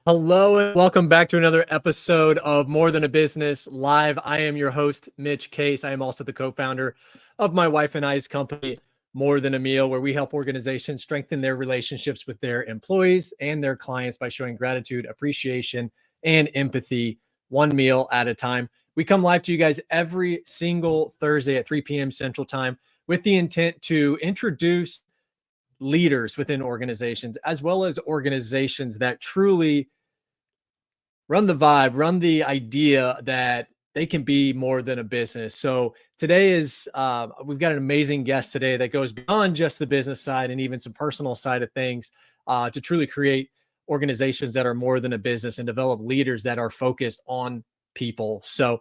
Hello and welcome back to another episode of More Than a Business Live. I am your host, Mitch Case. I am also the co-founder of my wife and I's company, More Than a Meal, where we help organizations strengthen their relationships with their employees and their clients by showing gratitude, appreciation, and empathy, one meal at a time. We come live to you guys every single Thursday at 3 p.m. Central Time with the intent to introduce leaders within organizations, as well as organizations that truly run the vibe, run the idea that they can be more than a business. So today we've got an amazing guest today that goes beyond just the business side and even some personal side of things to truly create organizations that are more than a business and develop leaders that are focused on people. So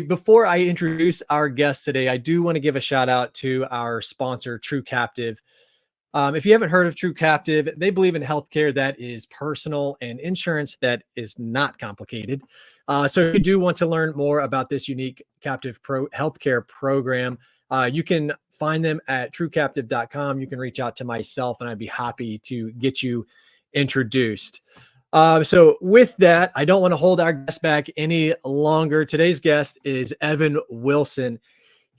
before I introduce our guest today, I do want to give a shout out to our sponsor, True Captive. If you haven't heard of True Captive, they believe in healthcare that is personal and insurance that is not complicated. So if you do want to learn more about this unique captive healthcare program, you can find them at truecaptive.com. You can reach out to myself and I'd be happy to get you introduced. So with that, I don't want to hold our guest back any longer. Today's guest is Evan Wilson.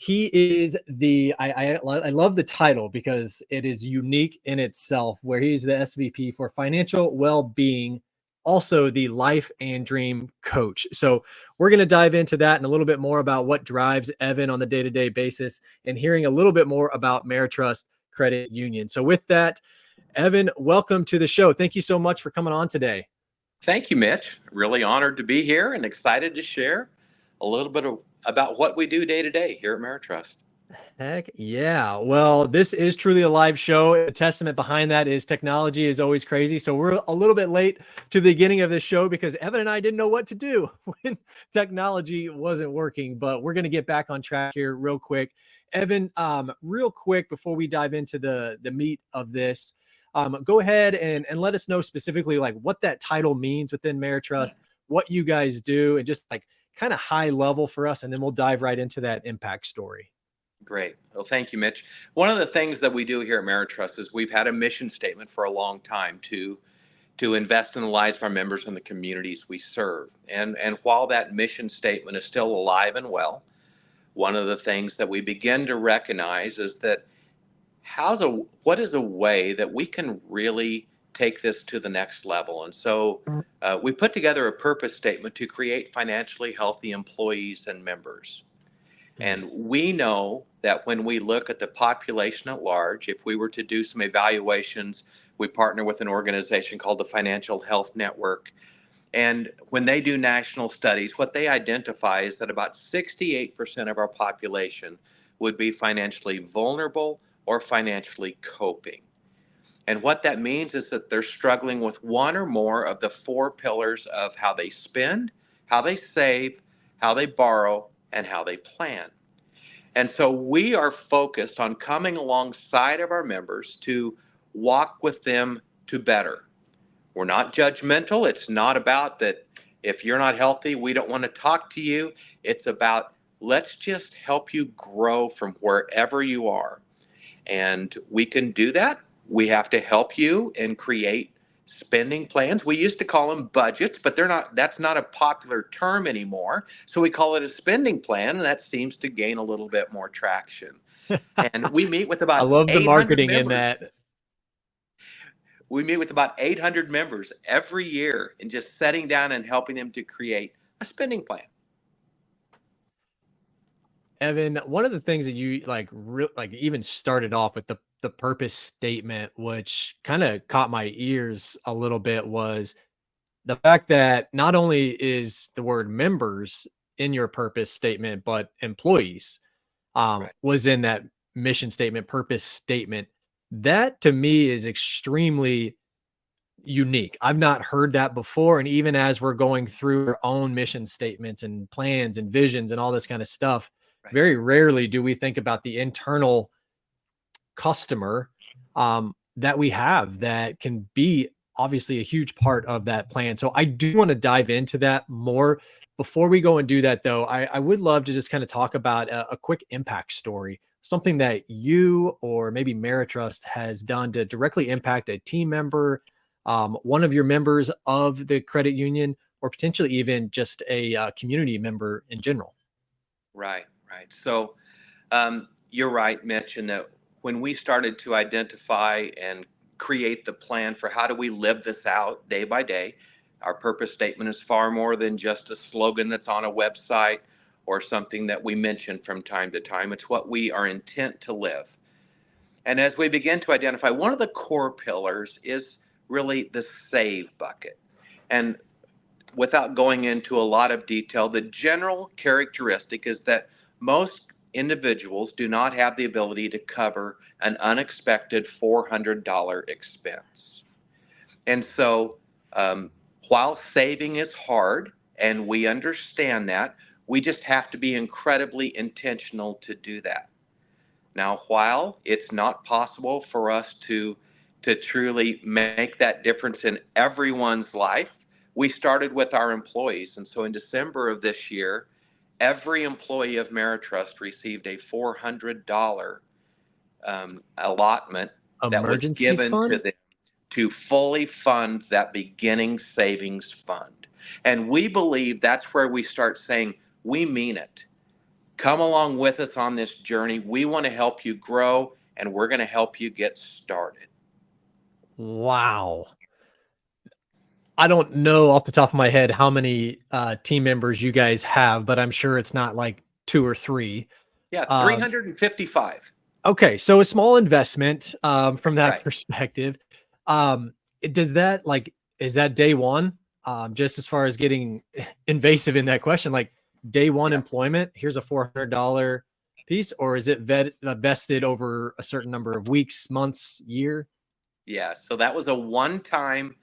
He is I love the title because it is unique in itself, where he's the SVP for financial well-being, also the life and dream coach. So we're going to dive into that and a little bit more about what drives Evan on the day-to-day basis and hearing a little bit more about Meritrust Credit Union. So with that, Evan, welcome to the show. Thank you so much for coming on today. Thank you, Mitch. Really honored to be here and excited to share a little bit about what we do day to day here at Meritrust. Heck yeah. Well, this is truly a live show. A testament behind that is technology is always crazy. So we're a little bit late to the beginning of this show because Evan and I didn't know what to do when technology wasn't working, but we're going to get back on track here real quick. Evan, real quick before we dive into the meat of this, go ahead and let us know specifically like what that title means within Meritrust, what you guys do, and just like kind of high level for us. And then we'll dive right into that impact story. Great. Well, thank you, Mitch. One of the things that we do here at Meritrust is we've had a mission statement for a long time to invest in the lives of our members and the communities we serve. And while that mission statement is still alive and well, one of the things that we begin to recognize is that what is a way that we can really take this to the next level? And so we put together a purpose statement to create financially healthy employees and members. And we know that when we look at the population at large, if we were to do some evaluations, we partner with an organization called the Financial Health Network. And when they do national studies, what they identify is that about 68% of our population would be financially vulnerable or financially coping. And what that means is that they're struggling with one or more of the four pillars of how they spend, how they save, how they borrow, and how they plan. And so we are focused on coming alongside of our members to walk with them to better. We're not judgmental. It's not about that if you're not healthy, we don't want to talk to you. It's about let's just help you grow from wherever you are. And we can do that. We have to help you and create spending plans. We used to call them budgets, but that's not a popular term anymore. So we call it a spending plan, and that seems to gain a little bit more traction. And we meet with I about love the 800 marketing in members. that. We meet with about 800 members every year and just setting down and helping them to create a spending plan. Evan, one of the things that you like even started off with the purpose statement, which kind of caught my ears a little bit, was the fact that not only is the word members in your purpose statement, but employees Right. was in that mission statement, purpose statement. That to me is extremely unique. I've not heard that before. And even as we're going through our own mission statements and plans and visions and all this kind of stuff, Right. very rarely do we think about the internal customer that we have that can be obviously a huge part of that plan. So I do want to dive into that more. Before we go and do that, though, I would love to just kind of talk about a quick impact story, something that you or maybe Meritrust has done to directly impact a team member, one of your members of the credit union, or potentially even just a community member in general. Right, right. So you're right, Mitch, in that when we started to identify and create the plan for how do we live this out day by day, our purpose statement is far more than just a slogan that's on a website or something that we mention from time to time. It's what we are intent to live. And as we begin to identify, one of the core pillars is really the save bucket. And without going into a lot of detail, the general characteristic is that most individuals do not have the ability to cover an unexpected $400 expense. And so, while saving is hard, and we understand that, we just have to be incredibly intentional to do that. Now, while it's not possible for us to truly make that difference in everyone's life, we started with our employees. And so in December of this year, every employee of Meritrust received a $400 allotment that was Emergency given to fund? them to fully fund that beginning savings fund. And we believe that's where we start saying, we mean it. Come along with us on this journey. We want to help you grow, and we're going to help you get started. Wow. I don't know off the top of my head how many team members you guys have, but I'm sure it's not like two or three. Yeah, Um, 355. okay, so a small investment from that Right. perspective. Does that like is that day one? Just as far as getting invasive in that question, like day one Yes. employment, here's a $400 piece, or is it vested over a certain number of weeks, months, year? Yeah. So that was a one time.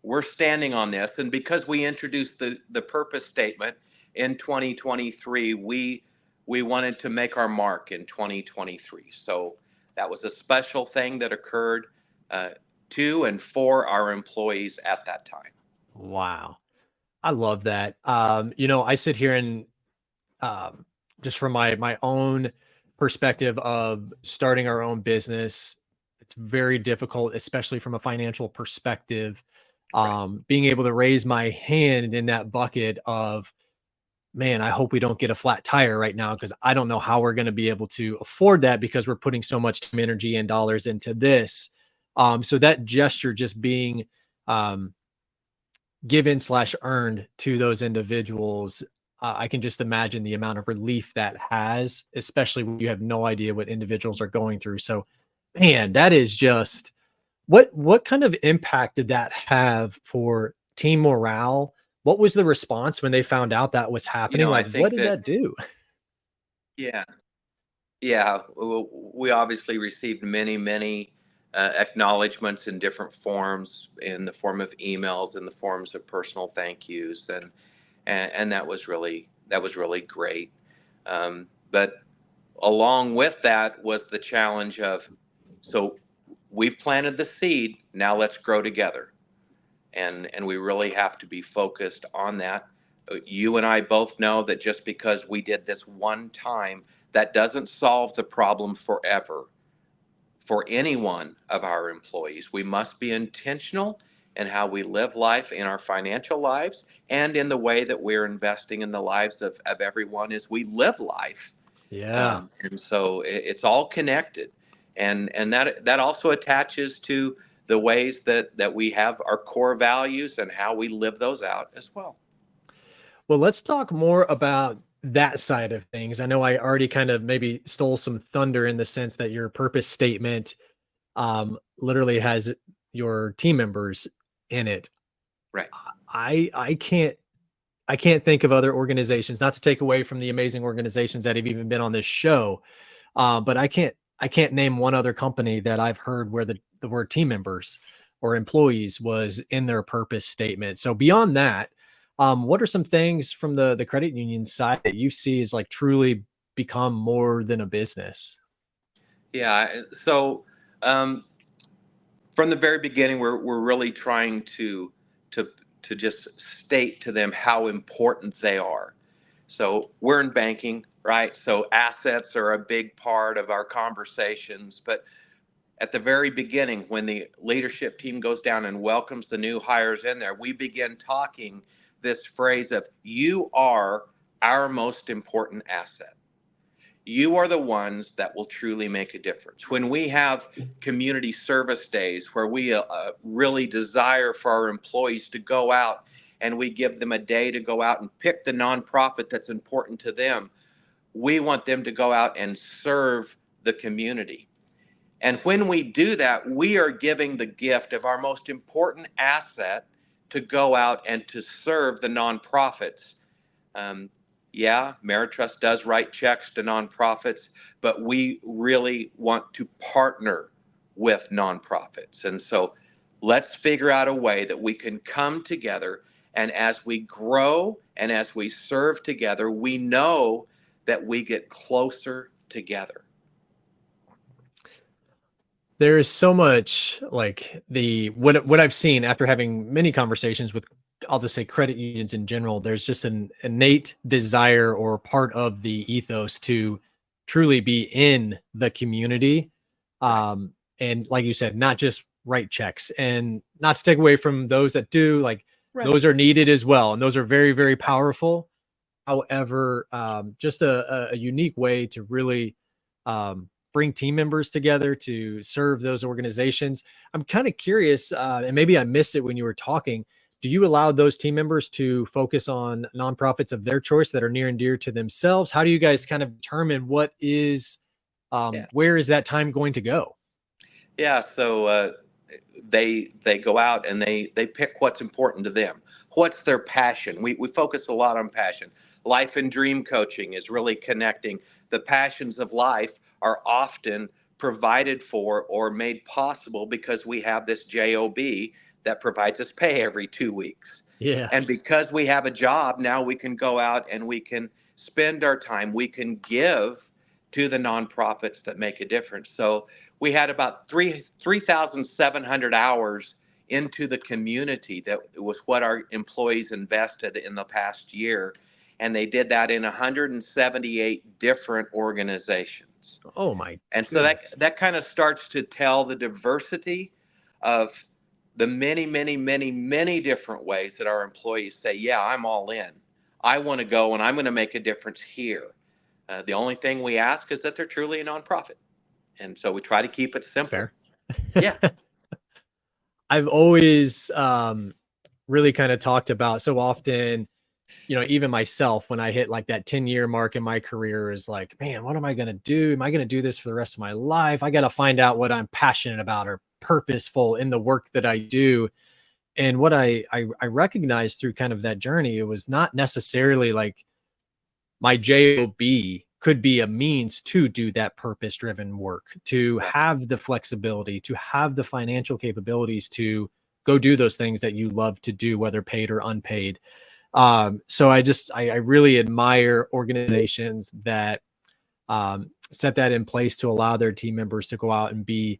We're standing on this. And because we introduced the purpose statement in 2023, we wanted to make our mark in 2023. So that was a special thing that occurred uh, to and for our employees at that time. Wow. I love that. I sit here and um, just from my own perspective of starting our own business, it's very difficult, especially from a financial perspective. Right. Being able to raise my hand in that bucket of, man, I hope we don't get a flat tire right now because I don't know how we're going to be able to afford that because we're putting so much time, energy, and dollars into this. So that gesture just being um, given slash earned to those individuals, I can just imagine the amount of relief that has, especially when you have no idea what individuals are going through. So, man, that is just what kind of impact did that have for team morale? What was the response when they found out that was happening? I Like, what think did that, that do? yeah, yeah, we obviously received many, many acknowledgments in different forms, in the form of emails, in the forms of personal thank yous, and that was really great. But along with that was the challenge of, so we've planted the seed, now let's grow together, and we really have to be focused on that. You and I both know that just because we did this one time, that doesn't solve the problem forever for any one of our employees. We must be intentional in how we live life in our financial lives and in the way that we're investing in the lives of everyone as we live life. Yeah. And so it's all connected. And that also attaches to the ways that we have our core values and how we live those out as well. Well, let's talk more about that side of things. I know I already kind of maybe stole some thunder in the sense that your purpose statement literally has your team members in it. Right. I can't think of other organizations, not to take away from the amazing organizations that have even been on this show, but I can't name one other company that I've heard where the word team members or employees was in their purpose statement. So beyond that, what are some things from the credit union side that you see is like truly become more than a business? Yeah. So um, from the very beginning, we're really trying to to just state to them how important they are. So we're in banking, right? So assets are a big part of our conversations, but at the very beginning, when the leadership team goes down and welcomes the new hires in there, we begin talking this phrase of, you are our most important asset. You are the ones that will truly make a difference. When we have community service days where we really desire for our employees to go out, and we give them a day to go out and pick the nonprofit that's important to them, we want them to go out and serve the community. And when we do that, we are giving the gift of our most important asset to go out and to serve the nonprofits. Um, yeah, Meritrust does write checks to nonprofits, but we really want to partner with nonprofits. And so let's figure out a way that we can come together. And as we grow and as we serve together, we know that we get closer together. There is so much like what I've seen after having many conversations with, I'll just say, credit unions in general. There's just an innate desire or part of the ethos to truly be in the community. Right. And like you said, not just write checks, and not to take away from those that do, like Right. those are needed as well. And those are very, very powerful. However, just a unique way to really bring team members together to serve those organizations. I'm kind of curious, and maybe I missed it when you were talking. Do you allow those team members to focus on nonprofits of their choice that are near and dear to themselves? How do you guys kind of determine what is, Yeah. where is that time going to go? Yeah. So they go out and they pick what's important to them. What's their passion? We focus a lot on passion. Life and dream coaching is really connecting. The passions of life are often provided for or made possible because we have this job that provides us pay every 2 weeks. Yeah, And because we have a job, now we can go out and we can spend our time, we can give to the nonprofits that make a difference. So we had about 3,700 hours into the community. That was what our employees invested in the past year. And they did that in 178 different organizations. oh my And so goodness, that kind of starts to tell the diversity of the many, many, many, many different ways that our employees say, yeah, I'm all in. I want to go and I'm going to make a difference here. The only thing we ask is that they're truly a nonprofit. And so we try to keep it that's simple. fair. Yeah. I've always really kind of talked about so often, even myself, when I hit like that 10-year mark in my career, is like, man, what am I going to do? Am I going to do this for the rest of my life? I got to find out what I'm passionate about or purposeful in the work that I do. And what I recognized through kind of that journey, it was not necessarily like my job could be a means to do that purpose driven work, to Right. have the flexibility, to have the financial capabilities to go do those things that you love to do, whether paid or unpaid. So I really admire organizations that set that in place to allow their team members to go out and be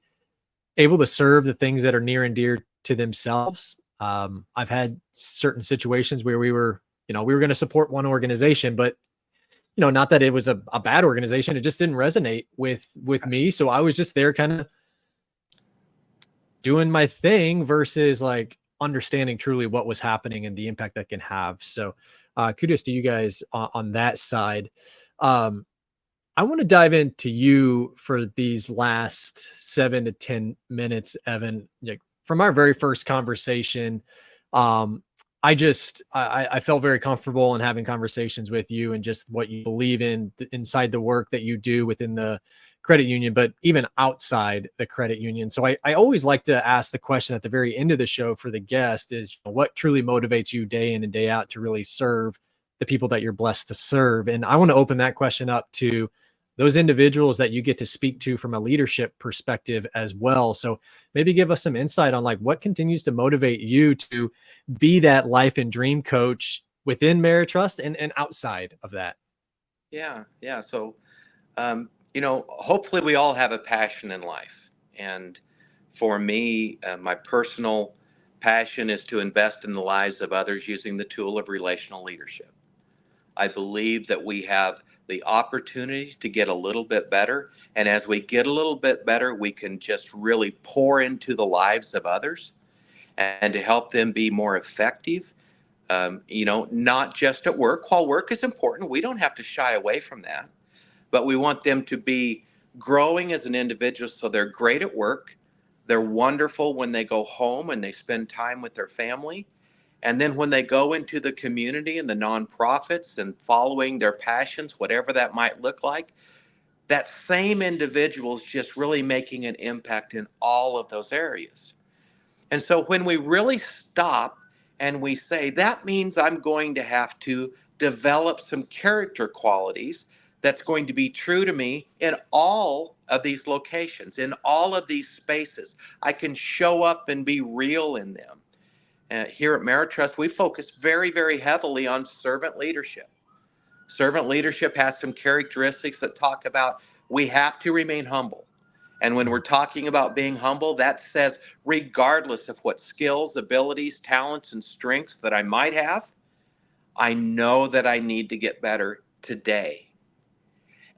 able to serve the things that are near and dear to themselves. I've had certain situations where we were going to support one organization, but not that it was a bad organization. It just didn't resonate with me. So I was just there kind of doing my thing versus like understanding truly what was happening and the impact that can have. So kudos to you guys on that side. Um, I want to dive into you for these last 7 to 10 minutes, Evan. Like from our very first conversation, um, I felt very comfortable in having conversations with you and just what you believe in inside the work that you do within the credit union, but even outside the credit union. So I always like to ask the question at the very end of the show for the guest is, what truly motivates you day in and day out to really serve the people that you're blessed to serve? And I want to open that question up to those individuals that you get to speak to from a leadership perspective as well. So maybe give us some insight on like what continues to motivate you to be that life and dream coach within Meritrust and outside of that. Yeah. Yeah. So, hopefully we all have a passion in life. And for me, my personal passion is to invest in the lives of others using the tool of relational leadership. I believe that we have the opportunity to get a little bit better. And as we get a little bit better, we can just really pour into the lives of others and to help them be more effective. Not just at work. While work is important, we don't have to shy away from that, but we want them to be growing as an individual so they're great at work. They're wonderful when they go home and they spend time with their family. And then when they go into the community and the nonprofits and following their passions, whatever that might look like, that same individual is just really making an impact in all of those areas. And so when we really stop and we say, that means I'm going to have to develop some character qualities that's going to be true to me in all of these locations, in all of these spaces. I can show up and be real in them. Here at Meritrust, we focus very, very heavily on servant leadership. Servant leadership has some characteristics that talk about we have to remain humble. And when we're talking about being humble, that says regardless of what skills, abilities, talents, and strengths that I might have, I know that I need to get better today.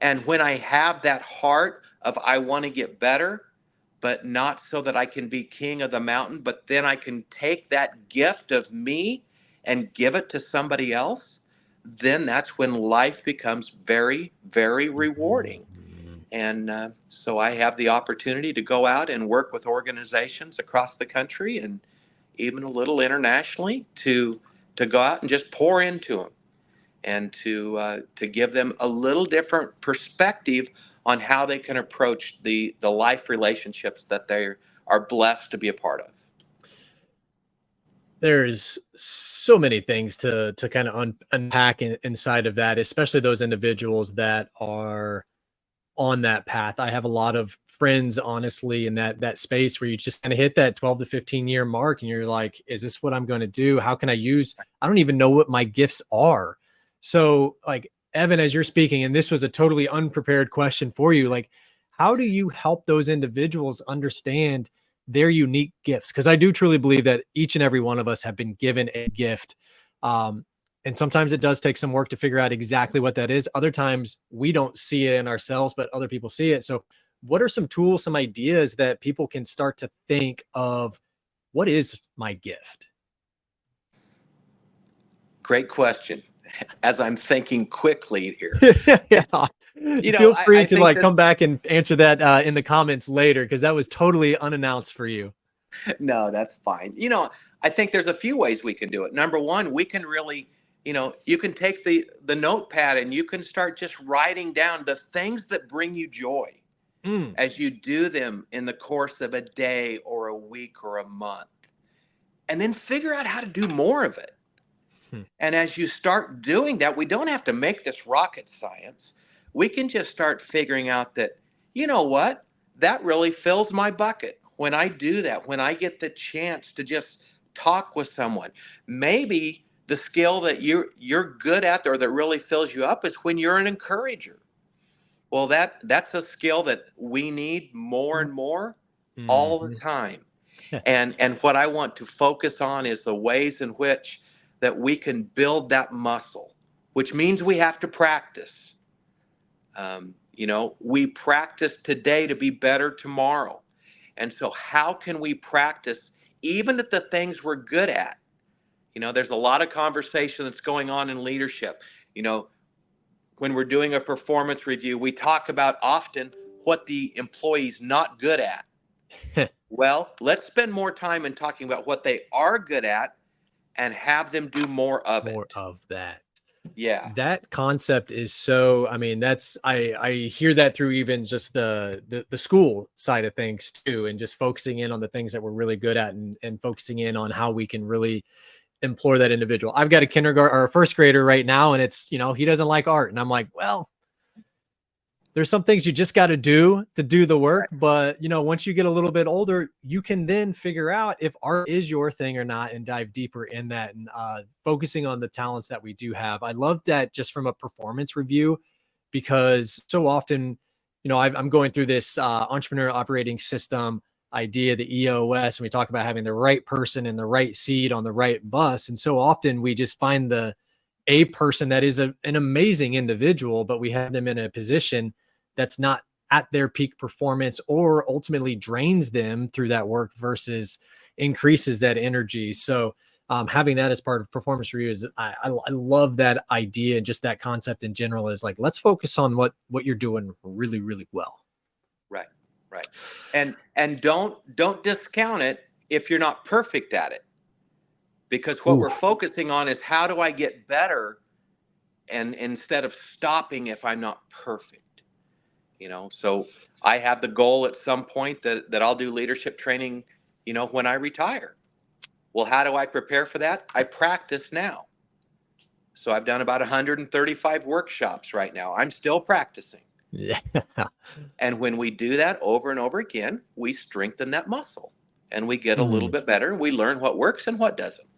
And when I have that heart of I want to get better, but not so that I can be king of the mountain, but then I can take that gift of me and give it to somebody else, then that's when life becomes very, very rewarding. And so I have the opportunity to go out and work with organizations across the country and even a little internationally to go out and just pour into them and to give them a little different perspective on how they can approach the life relationships that they are blessed to be a part of. There's so many things to kind of unpack inside of that, especially those individuals that are on that path. I have a lot of friends, honestly, in that space where you just kind of hit that 12 to 15 year mark and you're like, is this what I'm going to do? How can I use? I don't even know what my gifts are. So, like, Evan, as you're speaking, and this was a totally unprepared question for you, like, how do you help those individuals understand their unique gifts? Because I do truly believe that each and every one of us have been given a gift. Um, and sometimes it does take some work to figure out exactly what that is. Other times we don't see it in ourselves, but other people see it. So, what are some tools, some ideas that people can start to think of? What is my gift? Great question. As I'm thinking quickly here, Yeah. you know, Feel free I to think like that come back and answer that in the comments later because that was totally unannounced for you. no, that's fine. I think there's a few ways we can do it. Number one, we can really, you can take the notepad and you can start just writing down the things that bring you joy Mm. as you do them in the course of a day or a week or a month. And then figure out how to do more of it. Hmm. And as you start doing that, we don't have to make this rocket science. We can just start figuring out that, you know what, that really fills my bucket. When I do that, when I get the chance to just talk with someone, maybe the skill that you're good at or that really fills you up is when you're an encourager. Well, that's a skill that we need more and more all the Mhm. time. And what I want to focus on is the ways in which that we can build that muscle, which means we have to practice. We practice today to be better tomorrow. And so, how can we practice even at the things we're good at? There's a lot of conversation that's going on in leadership. You know, when we're doing a performance review, we talk about often what the employee's not good at. Well, let's spend more time in talking about what they are good at and have them do more of More it. of that. Yeah. That concept is so, I mean, that's I hear that through even just the school side of things too, and just focusing in on the things that we're really good at and focusing in on how we can really implore that individual. I've got a kindergarten or a first grader right now, and it's, he doesn't like art. And I'm like, well, there's some things you just got to do the work. Right. But, once you get a little bit older, you can then figure out if art is your thing or not and dive deeper in that and focusing on the talents that we do have. I love that just from a performance review, because so often, I'm going through this entrepreneur operating system idea, the EOS, and we talk about having the right person in the right seat on the right bus. And so often we just find a person that is an amazing individual, but we have them in a position that's not at their peak performance or ultimately drains them through that work versus increases that energy. So having that as part of performance review is I love that idea, and just that concept in general is like, let's focus on what you're doing really, really well. Right, right. And don't discount it if you're not perfect at it, because what Ooh. we're focusing on is how do I get better, and instead of stopping if I'm not perfect. So I have the goal at some point that I'll do leadership training, when I retire. Well, how do I prepare for that? I practice now. So I've done about 135 workshops right now. I'm still practicing. Yeah. And when we do that over and over again, we strengthen that muscle and we get a little Hmm. bit better. We learn what works and what doesn't.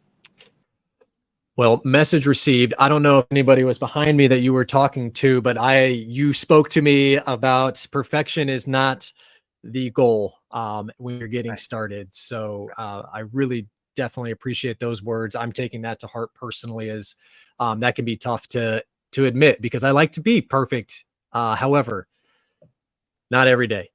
Well, message received. I don't know if anybody was behind me that you were talking to, but you spoke to me about perfection is not the goal when you're getting Right. started. So I really definitely appreciate those words. I'm taking that to heart personally, as that can be tough to admit because I like to be perfect. However, not every day.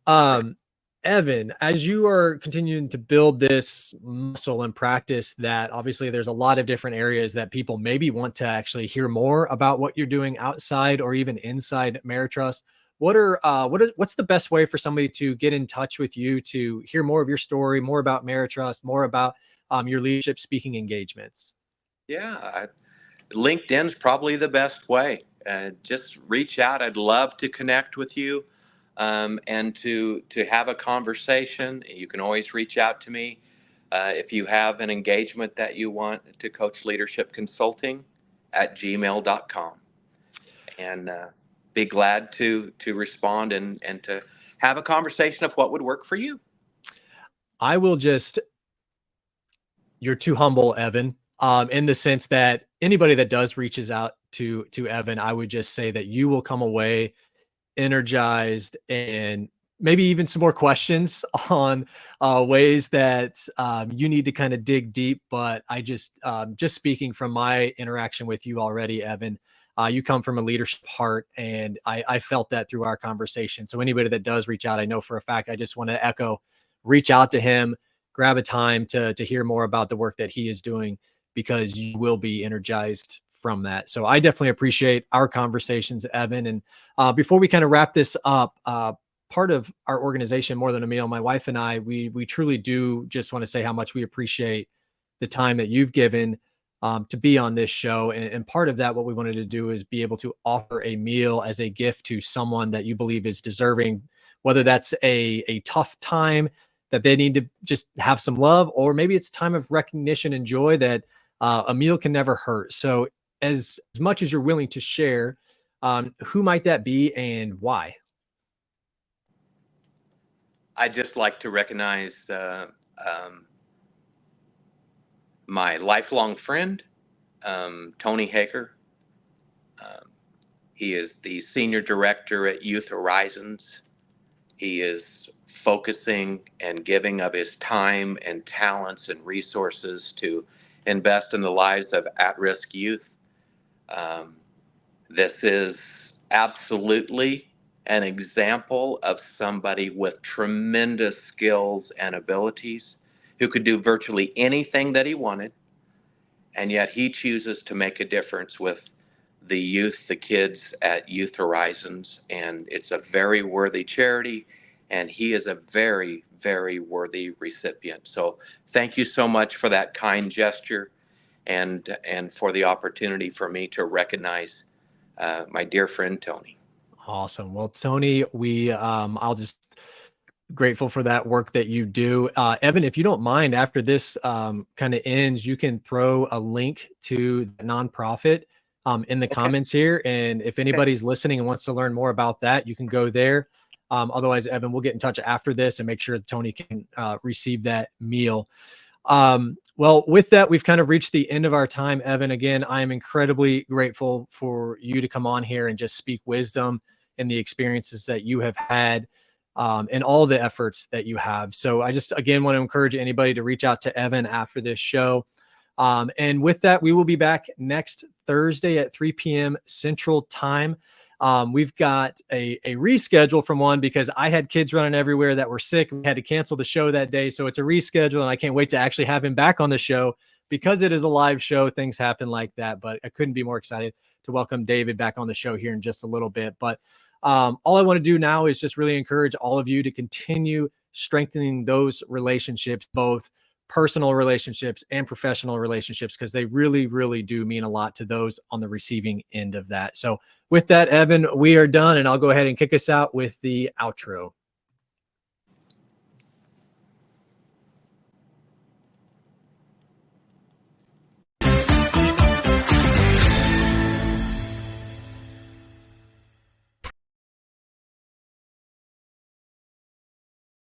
Right. Um, Evan, as you are continuing to build this muscle and practice that, obviously there's a lot of different areas that people maybe want to actually hear more about what you're doing outside or even inside Meritrust. What's the best way for somebody to get in touch with you to hear more of your story, more about Meritrust, more about your leadership speaking engagements? Yeah. LinkedIn's probably the best way. Just reach out. I'd love to connect with you, and to have a conversation. You can always reach out to me if you have an engagement that you want to coach leadership consulting at gmail.com, and be glad to respond and to have a conversation of what would work for you. I will just You're too humble, Evan. In the sense that anybody that does reaches out to Evan, I would just say that you will come away energized and maybe even some more questions on ways that you need to kind of dig deep. But I just speaking from my interaction with you already, Evan, you come from a leadership heart, and I felt that through our conversation. So anybody that does reach out, I know for a fact, I just want to echo, reach out to him, grab a time to hear more about the work that he is doing, because you will be energized from that. So I definitely appreciate our conversations, Evan. And before we kind of wrap this up, part of our organization, More Than a Meal, my wife and I, we truly do just want to say how much we appreciate the time that you've given to be on this show. And part of that, what we wanted to do is be able to offer a meal as a gift to someone that you believe is deserving, whether that's a tough time that they need to just have some love, or maybe it's a time of recognition and joy that a meal can never hurt. So as much as you're willing to share, who might that be and why? I just like to recognize um, my lifelong friend, Tony Hager. Um, he is the senior director at Youth Horizons. He is focusing and giving of his time and talents and resources to invest in the lives of at risk youth. Um, this is absolutely an example of somebody with tremendous skills and abilities who could do virtually anything that he wanted, and yet he chooses to make a difference with the youth, the kids at Youth Horizons, and it's a very worthy charity, and he is a very, very worthy recipient. So thank you so much for that kind gesture, and for the opportunity for me to recognize my dear friend Tony. Awesome. Well, Tony, I'll just grateful for that work that you do. Evan, if you don't mind, after this kind of ends, you can throw a link to the nonprofit in the Okay. comments here. And if Okay. anybody's listening and wants to learn more about that, you can go there. Otherwise, Evan, we'll get in touch after this and make sure Tony can receive that meal. Well, with that, we've kind of reached the end of our time, Evan. Again, I am incredibly grateful for you to come on here and just speak wisdom and the experiences that you have had, and all the efforts that you have. So I just, again, want to encourage anybody to reach out to Evan after this show. And with that, we will be back next Thursday at 3 p.m. Central Time. We've got a reschedule from one because I had kids running everywhere that were sick. We had to cancel the show that day. So it's a reschedule, and I can't wait to actually have him back on the show because it is a live show. Things happen like that, but I couldn't be more excited to welcome David back on the show here in just a little bit. But all I want to do now is just really encourage all of you to continue strengthening those relationships, both personal relationships and professional relationships, because they really, really do mean a lot to those on the receiving end of that. So with that, Evan, we are done, and I'll go ahead and kick us out with the outro.